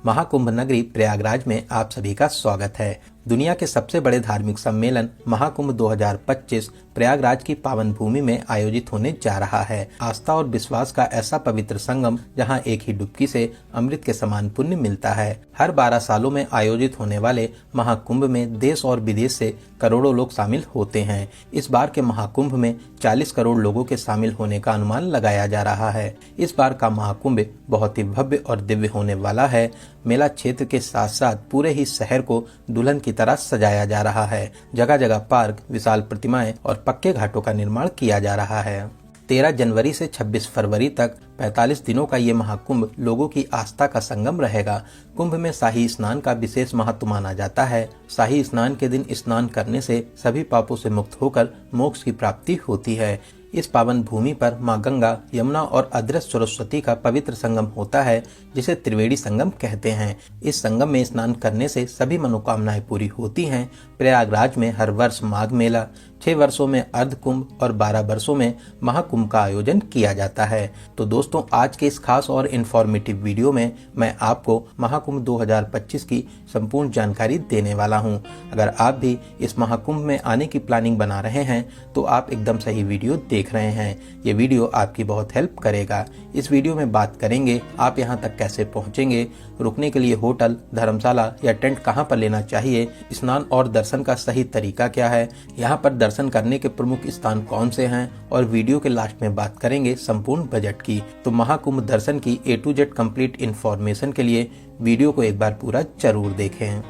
महाकुंभ नगरी प्रयागराज में आप सभी का स्वागत है। दुनिया के सबसे बड़े धार्मिक सम्मेलन महाकुंभ 2025 प्रयागराज की पावन भूमि में आयोजित होने जा रहा है। आस्था और विश्वास का ऐसा पवित्र संगम जहां एक ही डुबकी से अमृत के समान पुण्य मिलता है। हर 12 सालों में आयोजित होने वाले महाकुंभ में देश और विदेश से करोड़ों लोग शामिल होते हैं। इस बार के महाकुंभ में 40 करोड़ लोगों के शामिल होने का अनुमान लगाया जा रहा है। इस बार का महाकुंभ बहुत ही भव्य और दिव्य होने वाला है। मेला क्षेत्र के साथ साथ पूरे ही शहर को दुल्हन की तरह सजाया जा रहा है। जगह जगह पार्क, विशाल प्रतिमाएं और पक्के घाटों का निर्माण किया जा रहा है। 13 जनवरी से 26 फरवरी तक 45 दिनों का ये महाकुंभ लोगों की आस्था का संगम रहेगा। कुंभ में शाही स्नान का विशेष महत्व माना जाता है। शाही स्नान के दिन स्नान करने से सभी पापों से मुक्त होकर मोक्ष की प्राप्ति होती है। इस पावन भूमि पर मां गंगा, यमुना और अदृश्य सरस्वती का पवित्र संगम होता है, जिसे त्रिवेणी संगम कहते हैं। इस संगम में स्नान करने से सभी मनोकामनाएं पूरी होती हैं। प्रयागराज में हर वर्ष माघ मेला, 6 वर्षों में अर्ध कुंभ और 12 वर्षों में महाकुंभ का आयोजन किया जाता है। तो दोस्तों, आज के इस खास और इन्फॉर्मेटिव वीडियो में मैं आपको महाकुंभ 2025 की संपूर्ण जानकारी देने वाला हूं। अगर आप भी इस महाकुंभ में आने की प्लानिंग बना रहे हैं तो आप एकदम सही वीडियो देख रहे हैं। ये वीडियो आपकी बहुत हेल्प करेगा। इस वीडियो में बात करेंगे आप यहाँ तक कैसे पहुँचेंगे, रुकने के लिए होटल, धर्मशाला या टेंट कहाँ पर लेना चाहिए, स्नान और दर्शन का सही तरीका क्या है, यहाँ पर दर्शन करने के प्रमुख स्थान कौन से हैं, और वीडियो के लास्ट में बात करेंगे संपूर्ण बजट की। तो महाकुंभ दर्शन की A to Z complete information के लिए वीडियो को एक बार पूरा जरूर देखें।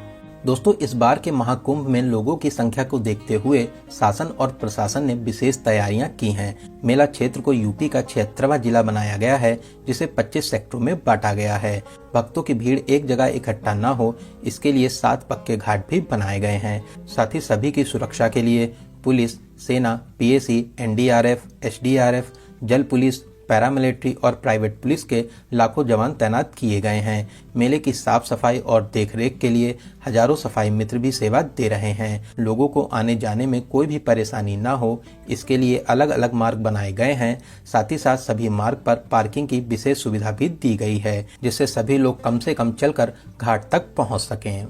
दोस्तों, इस बार के महाकुंभ में लोगों की संख्या को देखते हुए शासन और प्रशासन ने विशेष तैयारियां की हैं। मेला क्षेत्र को यूपी का 76वां जिला बनाया गया है, जिसे 25 सेक्टरों में बांटा गया है। भक्तों की भीड़ एक जगह इकट्ठा न हो, इसके लिए 7 पक्के घाट भी बनाए गए हैं। साथ ही सभी की सुरक्षा के लिए पुलिस, सेना, PAC, NDRF, SDRF, जल पुलिस, पैरामिलिट्री और प्राइवेट पुलिस के लाखों जवान तैनात किए गए हैं। मेले की साफ सफाई और देखरेख के लिए हजारों सफाई मित्र भी सेवा दे रहे हैं। लोगों को आने जाने में कोई भी परेशानी ना हो, इसके लिए अलग अलग मार्ग बनाए गए हैं। साथ ही साथ सभी मार्ग पर पार्किंग की विशेष सुविधा भी दी गई है, जिससे सभी लोग कम से कम चलकर घाट तक पहुंच सकें।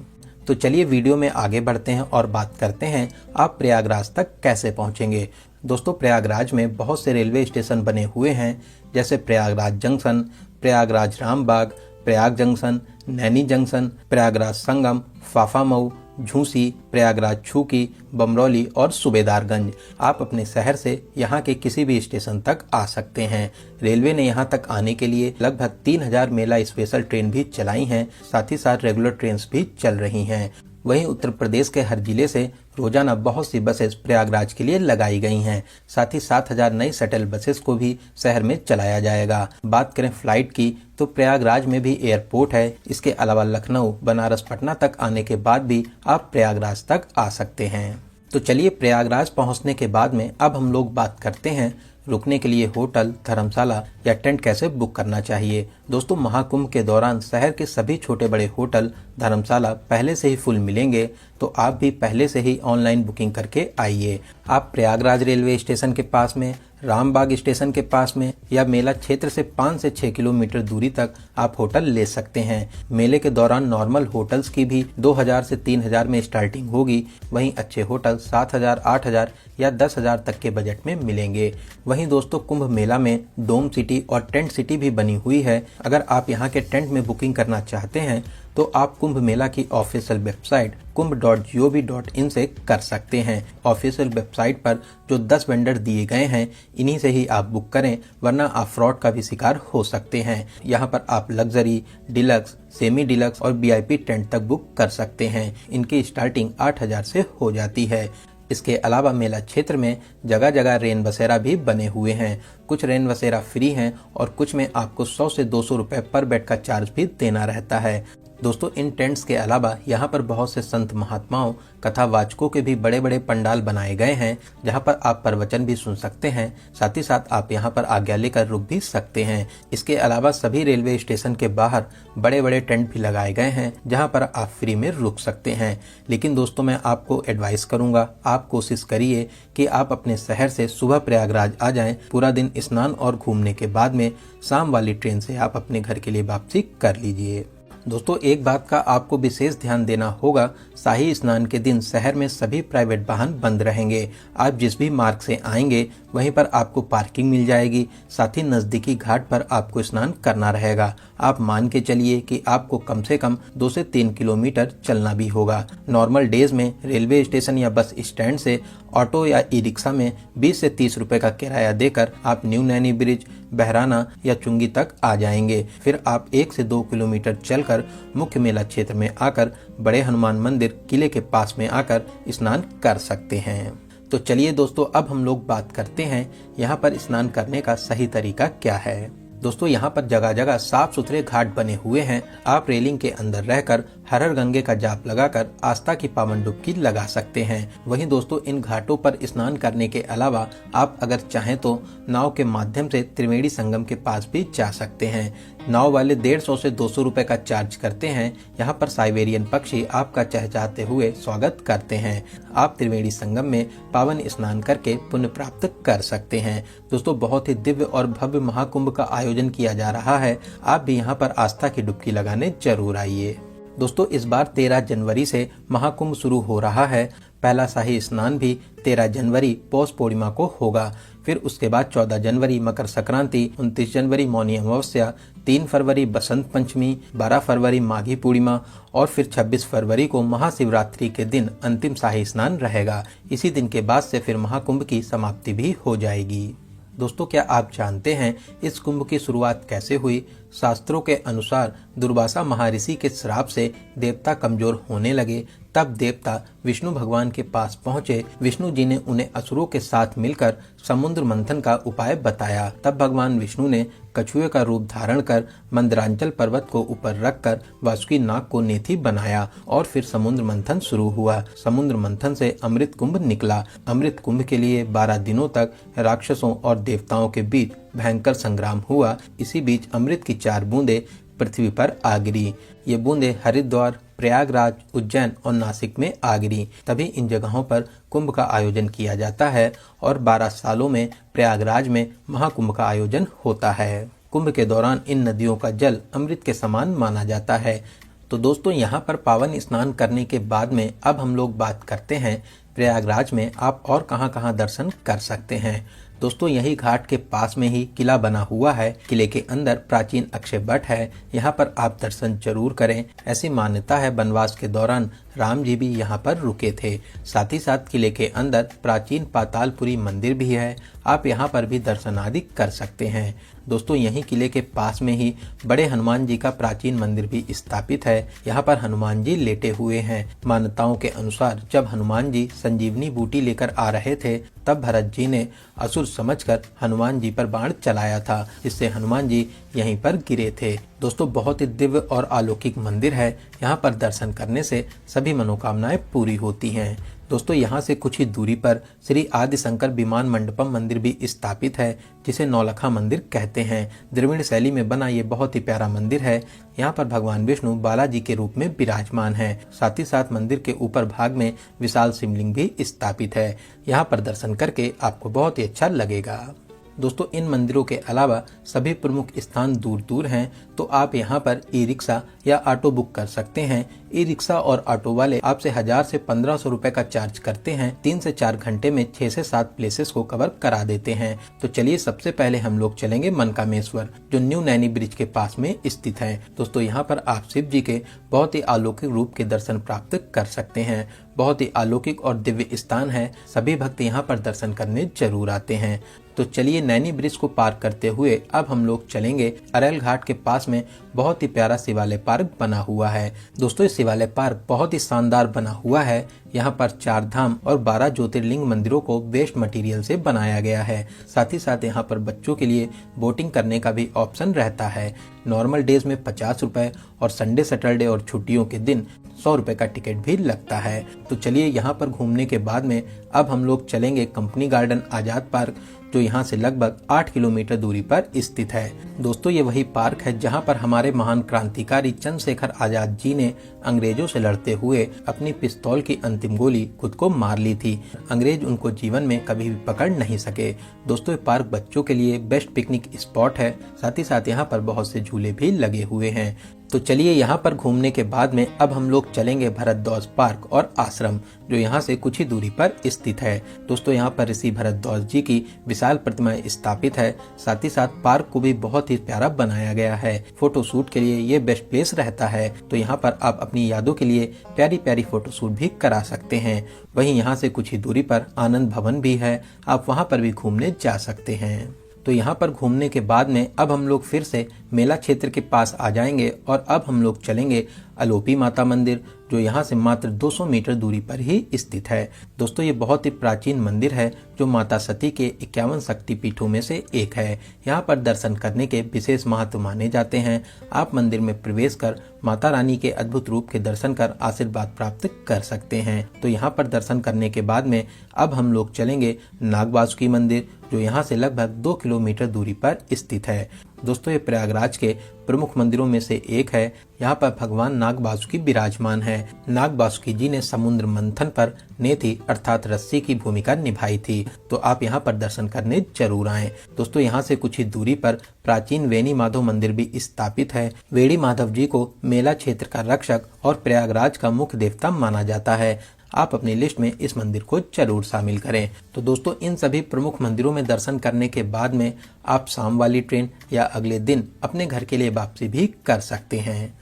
तो चलिए वीडियो में आगे बढ़ते हैं और बात करते हैं आप प्रयागराज तक कैसे पहुंचेंगे। दोस्तों, प्रयागराज में बहुत से रेलवे स्टेशन बने हुए हैं, जैसे Prayagraj junction, Prayagraj Rambagh, Prayag junction, Naini junction, Prayagraj Sangam, Phaphamau, Jhusi, Prayagraj Chheoki, Bamrauli और सूबेदारगंज। आप अपने शहर से यहाँ के किसी भी स्टेशन तक आ सकते हैं। रेलवे ने यहाँ तक आने के लिए लगभग 3000 मेला स्पेशल ट्रेन भी चलाई हैं। साथ ही साथ रेगुलर ट्रेन भी चल रही हैं। वहीं उत्तर प्रदेश के हर जिले से रोजाना बहुत सी बसेस प्रयागराज के लिए लगाई गई हैं। साथ ही 7000 नई शटल बसेस को भी शहर में चलाया जाएगा। बात करें फ्लाइट की, तो प्रयागराज में भी एयरपोर्ट है। इसके अलावा लखनऊ, बनारस, पटना तक आने के बाद भी आप प्रयागराज तक आ सकते हैं। तो चलिए, प्रयागराज पहुंचने के बाद में अब हम लोग बात करते हैं रुकने के लिए होटल, धर्मशाला या टेंट कैसे बुक करना चाहिए। दोस्तों, महाकुंभ के दौरान शहर के सभी छोटे बड़े होटल, धर्मशाला पहले से ही फुल मिलेंगे, तो आप भी पहले से ही ऑनलाइन बुकिंग करके आइए। आप प्रयागराज रेलवे स्टेशन के पास में, रामबाग स्टेशन के पास में या मेला क्षेत्र से 5 से 6 किलोमीटर दूरी तक आप होटल ले सकते हैं। मेले के दौरान नॉर्मल होटल्स की भी 2000 से 3000 में स्टार्टिंग होगी। वहीं अच्छे होटल 7000, 8000 या 10,000 तक के बजट में मिलेंगे। वहीं दोस्तों, कुंभ मेला में डोम सिटी और टेंट सिटी भी बनी हुई है। अगर आप यहाँ के टेंट में बुकिंग करना चाहते हैं तो आप कुंभ मेला की ऑफिशियल वेबसाइट kumbh.gov.in से कर सकते हैं। ऑफिशियल वेबसाइट पर जो 10 वेंडर दिए गए हैं, इन्हीं से ही आप बुक करें, वरना आप फ्रॉड का भी शिकार हो सकते हैं। यहाँ पर आप लग्जरी, डिलक्स, सेमी डिलक्स और VIP टेंट तक बुक कर सकते हैं। इनकी स्टार्टिंग 8000 से हो जाती है। इसके अलावा मेला क्षेत्र में जगह जगह रेन बसेरा भी बने हुए हैं। कुछ रेन बसेरा फ्री हैं और कुछ में आपको 100 से 200 रुपए पर बेड का चार्ज भी देना रहता है। दोस्तों, इन टेंट्स के अलावा यहाँ पर बहुत से संत महात्माओं, कथावाचकों के भी बड़े बड़े पंडाल बनाए गए हैं, जहाँ पर आप प्रवचन भी सुन सकते हैं। साथ ही साथ आप यहाँ पर आज्ञा लेकर रुक भी सकते हैं। इसके अलावा सभी रेलवे स्टेशन के बाहर बड़े बड़े टेंट भी लगाए गए हैं, जहाँ पर आप फ्री में रुक सकते हैं। लेकिन दोस्तों, मैं आपको एडवाइस करूंगा, आप कोशिश करिए कि आप अपने शहर से सुबह प्रयागराज आ जाएं। पूरा दिन स्नान और घूमने के बाद में शाम वाली ट्रेन से आप अपने घर के लिए वापसी कर लीजिए। दोस्तों एक बात का आपको विशेष ध्यान देना होगा, शाही स्नान के दिन शहर में सभी प्राइवेट वाहन बंद रहेंगे। आप जिस भी मार्ग से आएंगे वहीं पर आपको पार्किंग मिल जाएगी। साथ ही नजदीकी घाट पर आपको स्नान करना रहेगा। आप मान के चलिए कि आपको कम से कम 2 से 3 किलोमीटर चलना भी होगा। नॉर्मल डेज में रेलवे स्टेशन या बस स्टैंड से ऑटो या ई रिक्शा में 20 से 30 रुपए का किराया देकर आप न्यू नैनी ब्रिज, बहराना या चुंगी तक आ जाएंगे। फिर आप 1 से 2 किलोमीटर चलकर मुख्य मेला क्षेत्र में आकर बड़े हनुमान मंदिर किले के पास में आकर स्नान कर सकते हैं। तो चलिए दोस्तों, अब हम लोग बात करते हैं यहाँ पर स्नान करने का सही तरीका क्या है। दोस्तों यहाँ पर जगह जगह साफ सुथरे घाट बने हुए हैं। आप रेलिंग के अंदर रहकर हर हर गंगे का जाप लगाकर आस्था की पावन डुबकी लगा सकते हैं। वहीं दोस्तों इन घाटों पर स्नान करने के अलावा आप अगर चाहें तो नाव के माध्यम से त्रिवेणी संगम के पास भी जा सकते हैं। नाव वाले 150 से 200 रुपए का चार्ज करते हैं। यहाँ पर साइबेरियन पक्षी आपका चहचहाते हुए स्वागत करते हैं। आप त्रिवेणी संगम में पावन स्नान करके पुण्य प्राप्त कर सकते हैं। दोस्तों बहुत ही दिव्य और भव्य महाकुंभ का आयोजन किया जा रहा है। आप भी यहाँ पर आस्था की डुबकी लगाने जरूर आइए। दोस्तों इस बार 13 जनवरी से महाकुंभ शुरू हो रहा है। पहला शाही स्नान भी 13 जनवरी पौष पूर्णिमा को होगा। फिर उसके बाद 14 जनवरी मकर संक्रांति, 29 जनवरी मौनी अमावस्या, 3 फरवरी बसंत पंचमी, 12 फरवरी माघी पूर्णिमा और फिर 26 फरवरी को महाशिवरात्रि के दिन अंतिम शाही स्नान रहेगा। इसी दिन के बाद से फिर महाकुंभ की समाप्ति भी हो जाएगी। दोस्तों क्या आप जानते हैं इस कुंभ की शुरुआत कैसे हुई? शास्त्रों के अनुसार दुर्वासा महर्षि के श्राप से देवता कमजोर होने लगे। तब देवता विष्णु भगवान के पास पहुंचे। विष्णु जी ने उन्हें असुरों के साथ मिलकर समुद्र मंथन का उपाय बताया। तब भगवान विष्णु ने कछुए का रूप धारण कर मंदरांचल पर्वत को ऊपर रखकर वासुकी नाग को नेथी बनाया और फिर समुद्र मंथन शुरू हुआ। समुद्र मंथन से अमृत कुंभ निकला। अमृत कुंभ के लिए 12 दिनों तक राक्षसों और देवताओं के बीच भयंकर संग्राम हुआ। इसी बीच अमृत की 4 बूंदें पृथ्वी पर आ गिरी। ये बूंदें हरिद्वार, प्रयागराज, उज्जैन और नासिक में आ गिरी। तभी इन जगहों पर कुंभ का आयोजन किया जाता है और 12 सालों में प्रयागराज में महाकुंभ का आयोजन होता है। कुंभ के दौरान इन नदियों का जल अमृत के समान माना जाता है। तो दोस्तों यहाँ पर पावन स्नान करने के बाद में अब हम लोग बात करते हैं प्रयागराज में आप और कहाँ दर्शन कर सकते हैं। दोस्तों यही घाट के पास में ही किला बना हुआ है। किले के अंदर प्राचीन अक्षय वट है। यहाँ पर आप दर्शन जरूर करें। ऐसी मान्यता है वनवास के दौरान राम जी भी यहाँ पर रुके थे। साथ ही साथ किले के अंदर प्राचीन पातालपुरी मंदिर भी है। आप यहाँ पर भी दर्शन आदि कर सकते हैं। दोस्तों यही किले के पास में ही बड़े हनुमान जी का प्राचीन मंदिर भी स्थापित है। यहाँ पर हनुमान जी लेटे हुए हैं। मान्यताओं के अनुसार जब हनुमान जी संजीवनी बूटी लेकर आ रहे थे तब भरत जी ने असुर समझकर हनुमान जी पर बाण चलाया था, जिससे हनुमान जी यहीं पर गिरे थे। दोस्तों बहुत ही दिव्य और अलौकिक मंदिर है। यहाँ पर दर्शन करने से सभी मनोकामनाएं पूरी होती हैं। दोस्तों यहाँ से कुछ ही दूरी पर श्री आदि शंकर विमान मंडपम मंदिर भी स्थापित है, जिसे नौलखा मंदिर कहते हैं। द्रविड़ शैली में बना ये बहुत ही प्यारा मंदिर है। यहाँ पर भगवान विष्णु बालाजी के रूप में विराजमान है। साथ ही साथ मंदिर के ऊपर भाग में विशाल शिवलिंग भी स्थापित है। यहाँ पर दर्शन करके आपको बहुत ही अच्छा लगेगा। दोस्तों इन मंदिरों के अलावा सभी प्रमुख स्थान दूर दूर हैं, तो आप यहाँ पर ई रिक्शा या ऑटो बुक कर सकते हैं। ई रिक्शा और ऑटो वाले आपसे 1000 से 1500 रुपए का चार्ज करते हैं। 3 से 4 घंटे में 6 से 7 प्लेसेस को कवर करा देते हैं। तो चलिए सबसे पहले हम लोग चलेंगे मनकामेश्वर, जो न्यू नैनी ब्रिज के पास में स्थित है। दोस्तों यहाँ पर आप शिव जी के बहुत ही अलौकिक रूप के दर्शन प्राप्त कर सकते हैं। बहुत ही अलौकिक और दिव्य स्थान है। सभी भक्त यहाँ पर दर्शन करने जरूर आते हैं। तो चलिए नैनी ब्रिज को पार करते हुए अब हम लोग चलेंगे अरेल घाट के पास में बहुत ही प्यारा शिवालय पार्क बना हुआ है। दोस्तों इस शिवालय पार्क बहुत ही शानदार बना हुआ है। यहाँ पर 4 धाम और 12 ज्योतिर्लिंग मंदिरों को वेस्ट मटेरियल से बनाया गया है। साथ ही साथ यहाँ पर बच्चों के लिए बोटिंग करने का भी ऑप्शन रहता है। नॉर्मल डेज में 50 रुपए और संडे सैटरडे और छुट्टियों के दिन 100 रुपए का टिकट भी लगता है। तो चलिए यहाँ पर घूमने के बाद में अब हम लोग चलेंगे कंपनी गार्डन आजाद पार्क, जो यहाँ से लगभग 8 किलोमीटर दूरी पर स्थित है। दोस्तों ये वही पार्क है जहाँ पर हमारे महान क्रांतिकारी चंद्रशेखर आजाद जी ने अंग्रेजों से लड़ते हुए अपनी पिस्तौल की अंतिम गोली खुद को मार ली थी। अंग्रेज उनको जीवन में कभी भी पकड़ नहीं सके। दोस्तों ये पार्क बच्चों के लिए बेस्ट पिकनिक स्पॉट है। साथ ही साथ यहाँ पर बहुत से झूले भी लगे हुए हैं। तो चलिए यहाँ पर घूमने के बाद में अब हम लोग चलेंगे भरद्वाज पार्क और आश्रम, जो यहाँ से कुछ ही दूरी पर स्थित है। दोस्तों यहाँ पर ऋषि भरद्वाज जी की विशाल प्रतिमा स्थापित है। साथ ही साथ पार्क को भी बहुत ही प्यारा बनाया गया है। फोटो शूट के लिए ये बेस्ट प्लेस रहता है। तो यहाँ पर आप अपनी यादों के लिए प्यारी प्यारी फोटो शूट भी करा सकते हैं। वहीं यहाँ से कुछ ही दूरी पर आनंद भवन भी है, आप वहाँ पर भी घूमने जा सकते हैं। तो यहाँ पर घूमने के बाद में अब हम लोग फिर से मेला क्षेत्र के पास आ जाएंगे और अब हम लोग चलेंगे अलोपी माता मंदिर, जो यहाँ से मात्र 200 मीटर दूरी पर ही स्थित है। दोस्तों ये बहुत ही प्राचीन मंदिर है, जो माता सती के 51 शक्तिपीठों में से एक है। यहाँ पर दर्शन करने के विशेष महत्व माने जाते हैं। आप मंदिर में प्रवेश कर माता रानी के अद्भुत रूप के दर्शन कर आशीर्वाद प्राप्त कर सकते हैं। तो यहाँ पर दर्शन करने के बाद में अब हम लोग चलेंगे नाग वासुकी मंदिर, जो यहाँ से लगभग 2 किलोमीटर दूरी पर स्थित है। दोस्तों ये प्रयागराज के प्रमुख मंदिरों में से एक है। यहाँ पर भगवान नाग वासुकी विराजमान है। नाग वासुकी जी ने समुद्र मंथन पर नेति अर्थात रस्सी की भूमिका निभाई थी। तो आप यहाँ पर दर्शन करने जरूर आएं। दोस्तों यहाँ से कुछ ही दूरी पर प्राचीन वेणी माधव मंदिर भी स्थापित है। वेणी माधव जी को मेला क्षेत्र का रक्षक और प्रयागराज का मुख्य देवता माना जाता है। आप अपनी लिस्ट में इस मंदिर को जरूर शामिल करें। तो दोस्तों इन सभी प्रमुख मंदिरों में दर्शन करने के बाद में आप शाम वाली ट्रेन या अगले दिन अपने घर के लिए वापसी भी कर सकते हैं।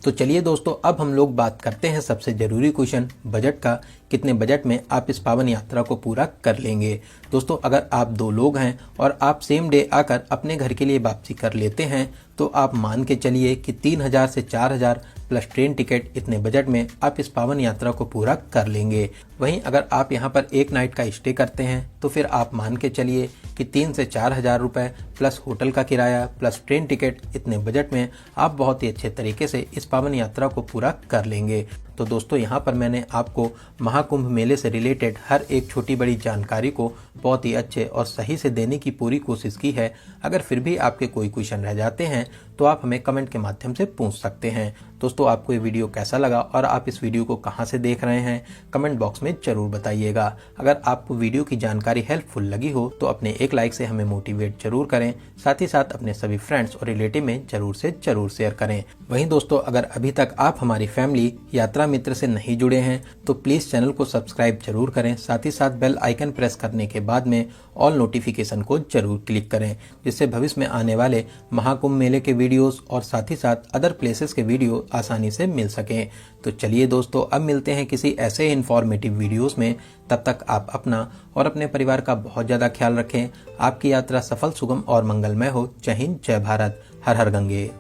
तो चलिए दोस्तों अब हम लोग बात करते हैं सबसे जरूरी क्वेश्चन बजट का। कितने बजट में आप इस पावन यात्रा को पूरा कर लेंगे। दोस्तों अगर आप 2 लोग हैं और आप सेम डे आकर अपने घर के लिए वापसी कर लेते हैं तो आप मान के चलिए कि 3000 से 4000 प्लस ट्रेन टिकट, इतने बजट में आप इस पावन यात्रा को पूरा कर लेंगे। वहीं अगर आप यहाँ पर एक नाइट का स्टे करते हैं तो फिर आप मान के चलिए कि 3 से 4000 रुपए प्लस होटल का किराया प्लस ट्रेन टिकट, इतने बजट में आप बहुत ही अच्छे तरीके से इस पावन यात्रा को पूरा कर लेंगे। तो दोस्तों यहाँ पर मैंने आपको महाकुंभ मेले से रिलेटेड हर एक छोटी बड़ी जानकारी को बहुत ही अच्छे और सही से देने की पूरी कोशिश की है। अगर फिर भी आपके कोई क्वेश्चन रह जाते हैं तो आप हमें कमेंट के माध्यम से पूछ सकते हैं। दोस्तों आपको ये वीडियो कैसा लगा और आप इस वीडियो को कहां से देख रहे हैं, कमेंट बॉक्स में जरूर बताइएगा। अगर आपको वीडियो की जानकारी हेल्पफुल लगी हो तो अपने एक लाइक से हमें मोटिवेट जरूर करें। साथ ही साथ अपने सभी फ्रेंड्स और रिलेटिव में जरूर से जरूर शेयर करें। वहीं दोस्तों अगर अभी तक आप हमारी फैमिली यात्रा मित्र से नहीं जुड़े हैं तो प्लीज चैनल को सब्सक्राइब जरूर करें। साथ ही साथ बेल आइकन प्रेस करने के बाद में ऑल नोटिफिकेशन को जरूर क्लिक करें, जिससे भविष्य में आने वाले महाकुंभ मेले के वीडियोस और साथ ही साथ अदर प्लेसेस के वीडियो आसानी से मिल सकें। तो चलिए दोस्तों अब मिलते हैं किसी ऐसे इन्फॉर्मेटिव वीडियोस में। तब तक आप अपना और अपने परिवार का बहुत ज्यादा ख्याल रखें। आपकी यात्रा सफल, सुगम और मंगलमय हो। जय हिंद, जय भारत, हर हर गंगे।